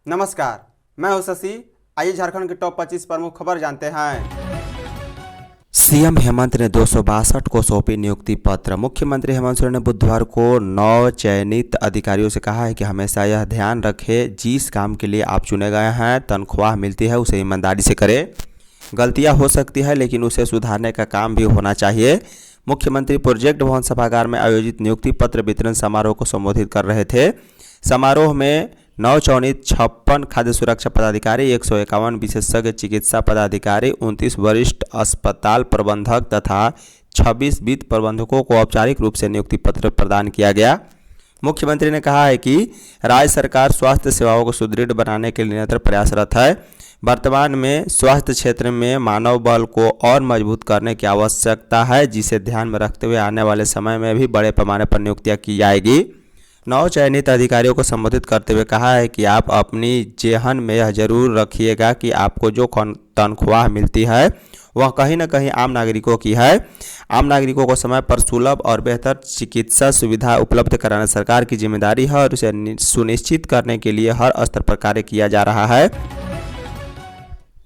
नमस्कार, मैं हूं शशि। आइए झारखंड की टॉप 25 प्रमुख खबर जानते हैं। सीएम हेमंत ने 262 को सौंपी नियुक्ति पत्र। मुख्यमंत्री हेमंत सोरेन ने बुधवार को 9 चयनित अधिकारियों से कहा है कि हमेशा यह ध्यान रखें, जिस काम के लिए आप चुने गए हैं, तनख्वाह मिलती है, उसे ईमानदारी से करें। गलतियां हो सकती है, लेकिन उसे सुधारने का काम भी होना चाहिए। मुख्यमंत्री प्रोजेक्ट भवन सभागार में आयोजित नियुक्ति पत्र वितरण समारोह को संबोधित कर रहे थे। समारोह में 9 चयनित 56 खाद्य सुरक्षा पदाधिकारी, 151 विशेषज्ञ चिकित्सा पदाधिकारी, 29 वरिष्ठ अस्पताल प्रबंधक तथा 26 वित्त प्रबंधकों को औपचारिक रूप से नियुक्ति पत्र प्रदान किया गया। मुख्यमंत्री ने कहा है कि राज्य सरकार स्वास्थ्य सेवाओं को सुदृढ़ बनाने के लिए निरंतर प्रयासरत है। वर्तमान में स्वास्थ्य क्षेत्र में मानव बल को और मजबूत करने की आवश्यकता है, जिसे ध्यान में रखते हुए आने वाले समय में भी बड़े पैमाने पर नियुक्तियां की जाएगी। 9 चयनित अधिकारियों को संबोधित करते हुए कहा है कि आप अपनी जेहन में यह जरूर रखिएगा कि आपको जो तनख्वाह मिलती है वह कहीं न कहीं आम नागरिकों की है। आम नागरिकों को समय पर सुलभ और बेहतर चिकित्सा सुविधा उपलब्ध कराना सरकार की जिम्मेदारी है और उसे सुनिश्चित करने के लिए हर स्तर पर कार्य किया जा रहा है।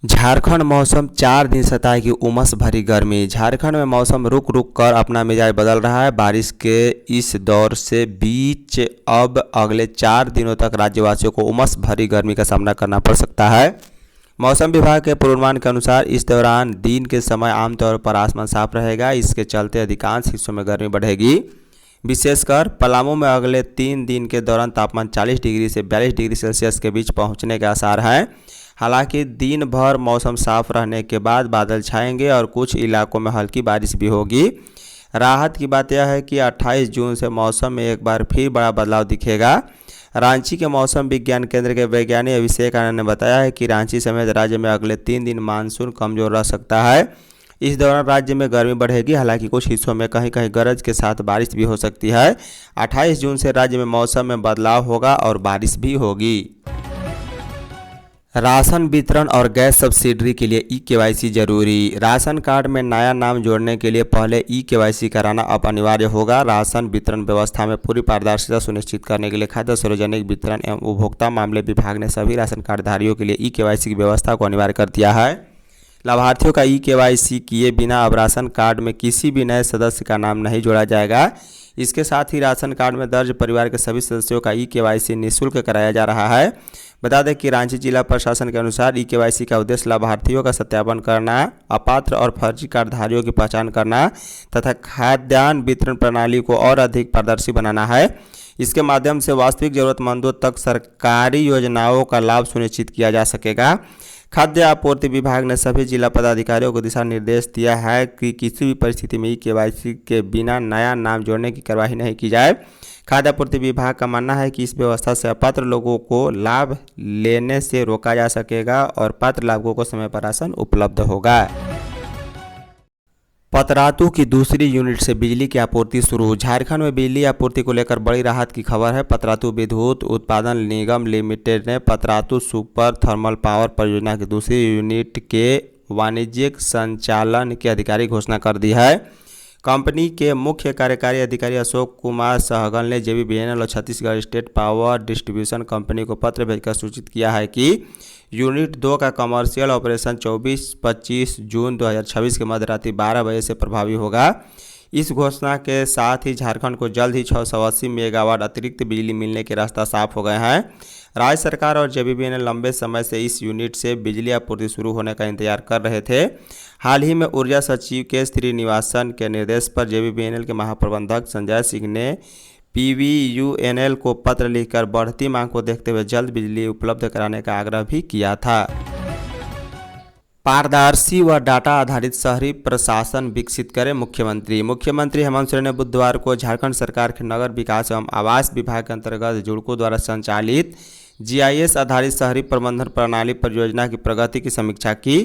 झारखंड मौसम 4 दिन सताएगी उमस भरी गर्मी। झारखंड में मौसम रुक रुक कर अपना मिजाज बदल रहा है। बारिश के इस दौर से बीच अब अगले 4 दिनों तक राज्यवासियों को उमस भरी गर्मी का सामना करना पड़ सकता है। मौसम विभाग के पूर्वानुमान के अनुसार इस दौरान दिन के समय आमतौर पर आसमान साफ रहेगा। इसके चलते अधिकांश हिस्सों में गर्मी बढ़ेगी। विशेषकर पलामू में अगले 3 दिन के दौरान तापमान 40 डिग्री से 42 डिग्री सेल्सियस के बीच पहुंचने के आसार हैं। हालांकि दिन भर मौसम साफ रहने के बाद बादल छाएंगे और कुछ इलाकों में हल्की बारिश भी होगी। राहत की बात यह है कि 28 जून से मौसम में एक बार फिर बड़ा बदलाव दिखेगा। रांची के मौसम विज्ञान केंद्र के वैज्ञानिक अभिषेक आनंद ने बताया है कि रांची समेत राज्य में अगले 3 दिन मानसून कमजोर रह सकता है। इस दौरान राज्य में गर्मी बढ़ेगी। हालांकि कुछ हिस्सों में कहीं कहीं गरज के साथ बारिश भी हो सकती है। 28 जून से राज्य में मौसम में बदलाव होगा और बारिश भी होगी। राशन वितरण और गैस सब्सिडी के लिए ई-केवाईसी जरूरी। राशन कार्ड में नया नाम जोड़ने के लिए पहले ई-केवाईसी कराना अब अनिवार्य होगा। राशन वितरण व्यवस्था में पूरी पारदर्शिता सुनिश्चित करने के लिए खाद्य सार्वजनिक वितरण एवं उपभोक्ता मामले विभाग ने सभी राशन कार्डधारियों के लिए ई-केवाईसी की व्यवस्था को अनिवार्य कर दिया है। लाभार्थियों का ई-केवाईसी किए बिना अब राशन कार्ड में किसी भी नए सदस्य का नाम नहीं जोड़ा जाएगा। इसके साथ ही राशन कार्ड में दर्ज परिवार के सभी सदस्यों का ई-केवाईसी निःशुल्क कराया जा रहा है। बता दें कि रांची जिला प्रशासन के अनुसार ई-केवाईसी का उद्देश्य लाभार्थियों का सत्यापन करना, अपात्र और फर्जी कार्डधारियों की पहचान करना तथा खाद्यान्न वितरण प्रणाली को और अधिक पारदर्शी बनाना है। इसके माध्यम से वास्तविक जरूरतमंदों तक सरकारी योजनाओं का लाभ सुनिश्चित किया जा सकेगा। खाद्य आपूर्ति विभाग ने सभी जिला पदाधिकारियों को दिशा निर्देश दिया है कि किसी भी परिस्थिति में ई-केवाईसी के बिना नया नाम जोड़ने की कार्रवाई नहीं की जाए। खाद्य आपूर्ति विभाग का मानना है कि इस व्यवस्था से अपात्र लोगों को लाभ लेने से रोका जा सकेगा और पात्र लाभुकों को समय पर राशन उपलब्ध होगा। पतरातू की दूसरी यूनिट से बिजली की आपूर्ति शुरू। झारखंड में बिजली आपूर्ति को लेकर बड़ी राहत की खबर है। पतरातू विद्युत उत्पादन निगम लिमिटेड ने पतरातू सुपर थर्मल पावर परियोजना की दूसरी यूनिट के वाणिज्यिक संचालन की आधिकारिक घोषणा कर दी है। कंपनी के मुख्य कार्यकारी अधिकारी अशोक कुमार सहगल ने जेबीवीएनएल और Chhattisgarh state power distribution company को पत्र भेजकर सूचित किया है कि यूनिट 2 का कमर्शियल ऑपरेशन 24-25 जून 2026 के मध्यरात्रि 12 बजे से प्रभावी होगा। इस घोषणा के साथ ही झारखंड को जल्द ही 680 मेगावाट अतिरिक्त बिजली मिलने के रास्ता साफ हो गए हैं। राज्य सरकार और जेबीवीएनएल लंबे समय से इस यूनिट से बिजली आपूर्ति शुरू होने का इंतजार कर रहे थे। हाल ही में ऊर्जा सचिव के श्रीनिवासन के निर्देश पर जेबीवीएनएल के महाप्रबंधक संजय सिंह ने पीवीयूएनएल को पत्र लिखकर बढ़ती मांग को देखते हुए जल्द बिजली उपलब्ध कराने का आग्रह भी किया था। पारदर्शी व डाटा आधारित शहरी प्रशासन विकसित करें मुख्यमंत्री हेमंत सोरेन ने बुधवार को झारखंड सरकार के नगर विकास एवं आवास विभाग के अंतर्गत जुड़को द्वारा संचालित जीआईएस आधारित शहरी प्रबंधन प्रणाली परियोजना की प्रगति की समीक्षा की।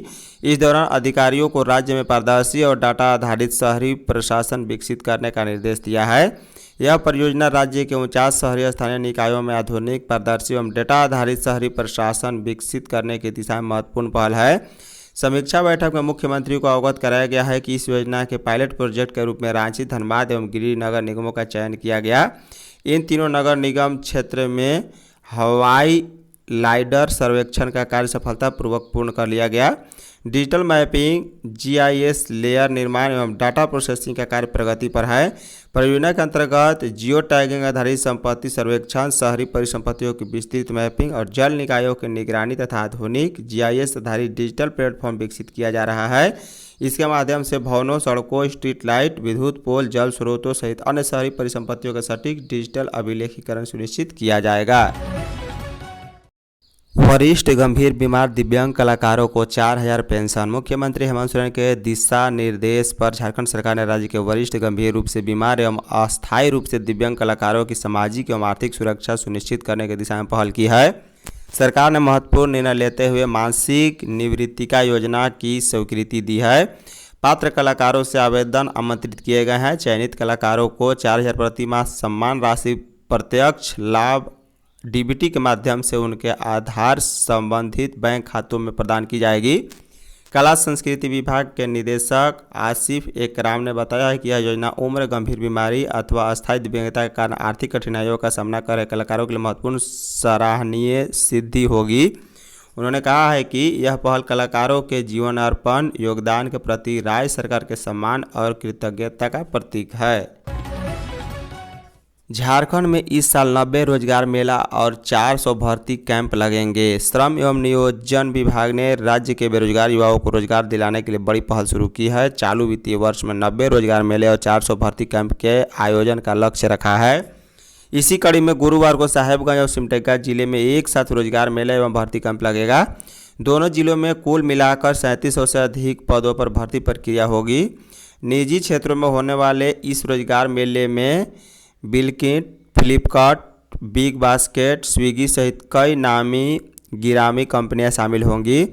इस दौरान अधिकारियों को राज्य में पारदर्शी और डाटा आधारित शहरी प्रशासन विकसित करने का निर्देश दिया है। यह परियोजना राज्य के 49 शहरी स्थानीय निकायों में आधुनिक, पारदर्शी एवं डेटा आधारित शहरी प्रशासन विकसित करने की दिशा में महत्वपूर्ण पहल है। समीक्षा बैठक में मुख्यमंत्री को अवगत कराया गया है कि इस योजना के पायलट प्रोजेक्ट के रूप में रांची, धनबाद एवं गिरिडीह नगर निगमों का चयन किया गया। इन तीनों नगर निगम क्षेत्र में हवाई लाइडर सर्वेक्षण का कार्य सफलतापूर्वक पूर्ण कर लिया गया। डिजिटल मैपिंग, जीआईएस लेयर निर्माण एवं डाटा प्रोसेसिंग का कार्य प्रगति पर है। परियोजना के अंतर्गत जियो टैगिंग आधारित संपत्ति सर्वेक्षण, शहरी परिसंपत्तियों की विस्तृत मैपिंग और जल निकायों की निगरानी तथा आधुनिक जीआईएस आधारित डिजिटल प्लेटफॉर्म विकसित किया जा रहा है। इसके माध्यम से भवनों, सड़कों, स्ट्रीट लाइट, विद्युत पोल, जल स्रोतों सहित अन्य शहरी परिसंपत्तियों का सटीक डिजिटल अभिलेखीकरण सुनिश्चित किया जाएगा। वरिष्ठ गंभीर बीमार दिव्यांग कलाकारों को 4,000 पेंशन। मुख्यमंत्री हेमंत सोरेन के दिशा निर्देश पर झारखंड सरकार ने राज्य के वरिष्ठ गंभीर रूप से बीमार एवं अस्थायी रूप से दिव्यांग कलाकारों की सामाजिक एवं आर्थिक सुरक्षा सुनिश्चित करने की दिशा में पहल की है। सरकार ने महत्वपूर्ण निर्णय लेते हुए मासिक निवृत्तिका योजना की स्वीकृति दी है। पात्र कलाकारों से आवेदन आमंत्रित किए गए हैं। चयनित कलाकारों को 4,000 प्रति माह सम्मान राशि प्रत्यक्ष लाभ डीबीटी के माध्यम से उनके आधार संबंधित बैंक खातों में प्रदान की जाएगी। कला संस्कृति विभाग के निदेशक आसिफ एकराम ने बताया है कि यह योजना उम्र, गंभीर बीमारी अथवा अस्थायी दिव्यांगता के कारण आर्थिक कठिनाइयों का सामना कर रहे कलाकारों के लिए महत्वपूर्ण सराहनीय सिद्धि होगी। उन्होंने कहा है कि यह पहल कलाकारों के जीवन अर्पण योगदान के प्रति राज्य सरकार के सम्मान और कृतज्ञता का प्रतीक है। झारखंड में इस साल 90 रोजगार मेला और 400 भर्ती कैंप लगेंगे। श्रम एवं नियोजन विभाग ने राज्य के बेरोजगार युवाओं को रोजगार दिलाने के लिए बड़ी पहल शुरू की है। चालू वित्तीय वर्ष में 90 रोजगार मेले और 400 भर्ती कैंप के आयोजन का लक्ष्य रखा है। इसी कड़ी में गुरुवार को साहेबगंज और सिमडेगा जिले में एक साथ रोजगार मेला एवं भर्ती कैंप लगेगा। दोनों जिलों में कुल मिलाकर 3700 से अधिक पदों पर भर्ती प्रक्रिया होगी। निजी क्षेत्रों में होने वाले इस रोजगार मेले में बिलकिट, फ्लिपकार्ट, बिग बास्केट, स्विगी सहित कई नामी गिरामी कंपनियां शामिल होंगी।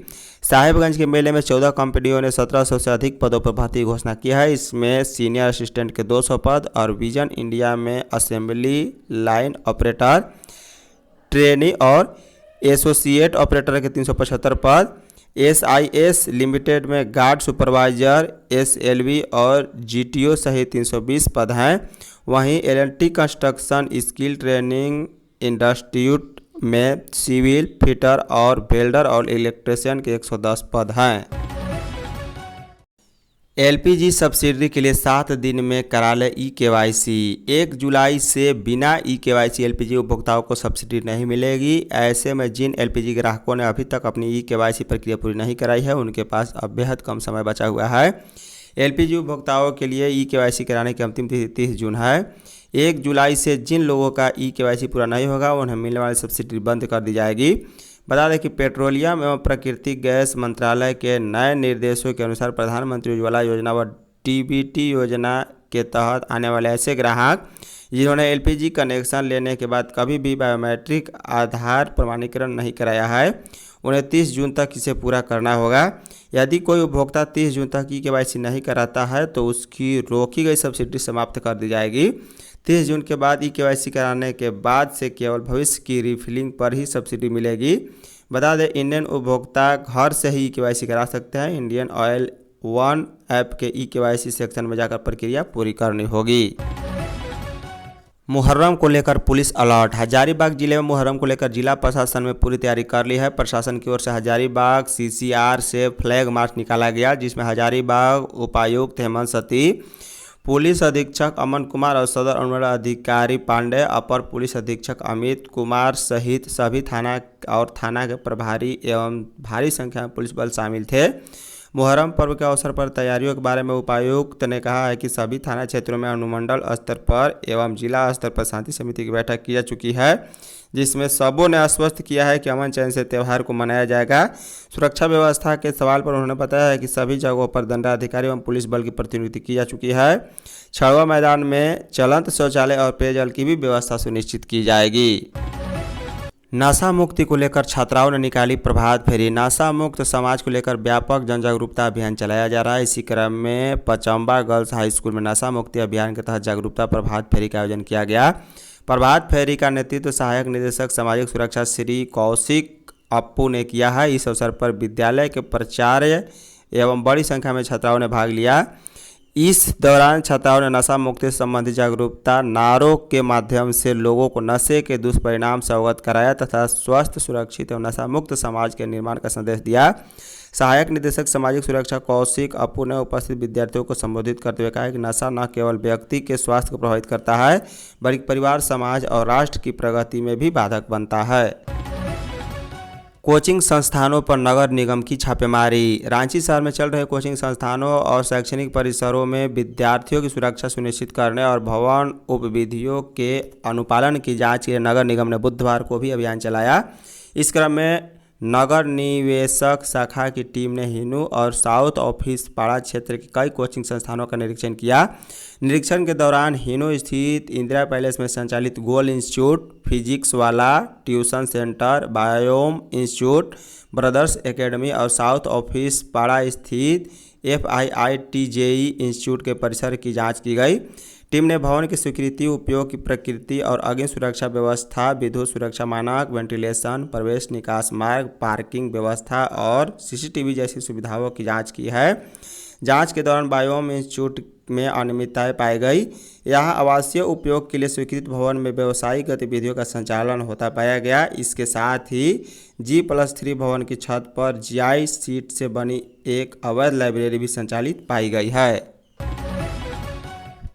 साहेबगंज के मेले में 14 कंपनियों ने 1700 से अधिक पदों पर भर्ती की घोषणा की है। इसमें सीनियर असिस्टेंट के 200 पद और विजन इंडिया में असेंबली लाइन ऑपरेटर, ट्रेनी और एसोसिएट ऑपरेटर के 375 पद, SIS लिमिटेड में गार्ड सुपरवाइजर, SLV और GTO सहित 320 पद हैं। वहीं L&T construction skill training institute में सिविल फिटर और वेल्डर और इलेक्ट्रीशियन के 110 पद हैं। LPG सब्सिडी के लिए 7 दिन में करा ले eKYC। 1 जुलाई से बिना eKYC LPG उपभोक्ताओं को सब्सिडी नहीं मिलेगी। ऐसे में जिन LPG ग्राहकों ने अभी तक अपनी eKYC प्रक्रिया पूरी नहीं कराई है, उनके पास अब बेहद कम समय बचा हुआ है। LPG उपभोक्ताओं के लिए eKYC कराने की अंतिम तिथि 30 जून है। 1 जुलाई से जिन लोगों का eKYC पूरा नहीं होगा, उन्हें मिलने वाली सब्सिडी बंद कर दी जाएगी। बता दें कि पेट्रोलियम एवं प्राकृतिक गैस मंत्रालय के नए निर्देशों के अनुसार प्रधानमंत्री उज्ज्वला योजना व DBT योजना के तहत आने वाले ऐसे ग्राहक जिन्होंने LPG कनेक्शन लेने के बाद कभी भी बायोमेट्रिक आधार प्रमाणीकरण नहीं कराया है, उन्हें 30 जून तक इसे पूरा करना होगा। यदि कोई उपभोक्ता 30 जून तक eKYC नहीं कराता है तो उसकी रोकी गई सब्सिडी समाप्त कर दी जाएगी। 30 जून के बाद eKYC कराने के बाद से केवल भविष्य की रिफिलिंग पर ही सब्सिडी मिलेगी। बता दें, इंडियन उपभोक्ता घर से ही eKYC करा सकते हैं। इंडियन ऑयल वन ऐप के eKYC सेक्शन में जाकर प्रक्रिया पूरी करनी होगी। मुहर्रम को लेकर पुलिस अलर्ट। हजारीबाग जिले में मुहर्रम को लेकर जिला प्रशासन में पूरी तैयारी कर ली है। प्रशासन की ओर से हजारीबाग CCR से फ्लैग मार्च निकाला गया, जिसमें हजारीबाग उपायुक्त हेमंत सती, पुलिस अधीक्षक अमन कुमार और सदर अनुमंडल अधिकारी पांडे, अपर पुलिस अधीक्षक अमित कुमार सहित सभी थाना और थाना के प्रभारी एवं भारी संख्या में पुलिस बल शामिल थे। मुहर्रम पर्व के अवसर पर तैयारियों के बारे में उपायुक्त ने कहा है कि सभी थाना क्षेत्रों में अनुमंडल स्तर पर एवं जिला स्तर पर शांति समिति की बैठक की जा चुकी है, जिसमें सबों ने आश्वस्त किया है कि अमन चैन से त्यौहार को मनाया जाएगा। सुरक्षा व्यवस्था के सवाल पर उन्होंने बताया है कि सभी जगहों पर दंडाधिकारी एवं पुलिस बल की प्रतिनियुक्ति की जा चुकी है। छड़वा मैदान में चलंत शौचालय और पेयजल की भी व्यवस्था सुनिश्चित की जाएगी। नशा मुक्ति को लेकर छात्राओं ने निकाली प्रभात फेरी। नशा मुक्त समाज को लेकर व्यापक जन जागरूकता अभियान चलाया जा रहा है। इसी क्रम में पचम्बा गर्ल्स हाई स्कूल में नशा मुक्ति अभियान के तहत जागरूकता प्रभात फेरी का आयोजन किया गया। प्रभात फेरी का नेतृत्व सहायक निदेशक सामाजिक सुरक्षा श्री कौशिक अप्पू ने किया है। इस अवसर पर विद्यालय के प्राचार्य एवं बड़ी संख्या में छात्राओं ने भाग लिया। इस दौरान छात्राओं ने नशा मुक्ति संबंधी जागरूकता नारों के माध्यम से लोगों को नशे के दुष्परिणाम से अवगत कराया तथा स्वस्थ, सुरक्षित एवं नशा मुक्त समाज के निर्माण का संदेश दिया। सहायक निदेशक सामाजिक सुरक्षा कौशिक अप्पू ने उपस्थित विद्यार्थियों को संबोधित करते हुए कहा कि नशा न केवल व्यक्ति के स्वास्थ्य को प्रभावित करता है बल्कि परिवार, समाज और राष्ट्र की प्रगति में भी बाधक बनता है। कोचिंग संस्थानों पर नगर निगम की छापेमारी। रांची शहर में चल रहे कोचिंग संस्थानों और शैक्षणिक परिसरों में विद्यार्थियों की सुरक्षा सुनिश्चित करने और भवन उपविधियों के अनुपालन की जांच के लिए नगर निगम ने बुधवार को भी अभियान चलाया। इस क्रम में नगर निवेशक शाखा की टीम ने हिनू और साउथ ऑफिस पाड़ा क्षेत्र के कई कोचिंग संस्थानों का निरीक्षण किया। निरीक्षण के दौरान हिनू स्थित इंदिरा पैलेस में संचालित गोल इंस्टीट्यूट, फिजिक्स वाला tuition centre, biome institute, brothers academy और साउथ ऑफिस पाड़ा स्थित FIITJE इंस्टीट्यूट के परिसर की जांच की गई। टीम ने भवन की स्वीकृति, उपयोग की प्रकृति और अग्नि सुरक्षा व्यवस्था, विद्युत सुरक्षा मानक, वेंटिलेशन, प्रवेश निकास मार्ग, पार्किंग व्यवस्था और CCTV जैसी सुविधाओं की जांच की है। जांच के दौरान बायोम इंस्टीट्यूट में अनियमितताएं पाई गई। यहां आवासीय उपयोग के लिए स्वीकृत भवन में व्यावसायिक गतिविधियों का संचालन होता पाया गया। इसके साथ ही G+3 भवन की छत पर GI सीट से बनी एक अवैध लाइब्रेरी भी संचालित पाई गई है।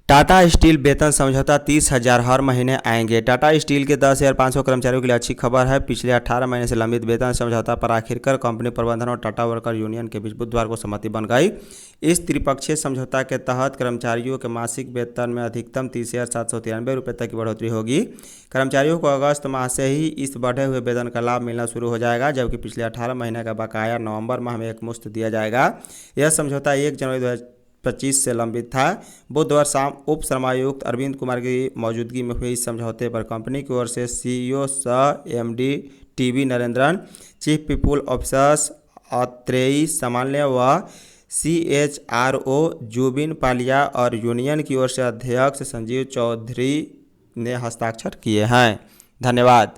टाटा स्टील वेतन समझौता 30,000 हर महीने आएंगे। टाटा स्टील के 10,500 कर्मचारियों के लिए अच्छी खबर है। पिछले 18 महीने से लंबित वेतन समझौता पर आखिरकार कंपनी प्रबंधन और टाटा वर्कर यूनियन के बीच बुधवार को सहमति बन गई। इस त्रिपक्षीय समझौता के तहत कर्मचारियों के मासिक वेतन में अधिकतम 30,793 रुपये तक की बढ़ोतरी होगी। कर्मचारियों को अगस्त माह से ही इस बढ़े हुए वेतन का लाभ मिलना शुरू हो जाएगा, जबकि पिछले 18 महीने का बकाया नवंबर माह में एकमुश्त दिया जाएगा। यह समझौता 1 जनवरी 2025 से लंबित था। बुधवार शाम उप श्रमायुक्त अरविंद कुमार की मौजूदगी में हुए इस समझौते पर कंपनी की ओर से CEO सह MD TB Narendran, chief people officers Atreyi सामान्य व CHRO जुबिन पालिया और यूनियन की ओर से अध्यक्ष संजीव चौधरी ने हस्ताक्षर किए हैं। धन्यवाद।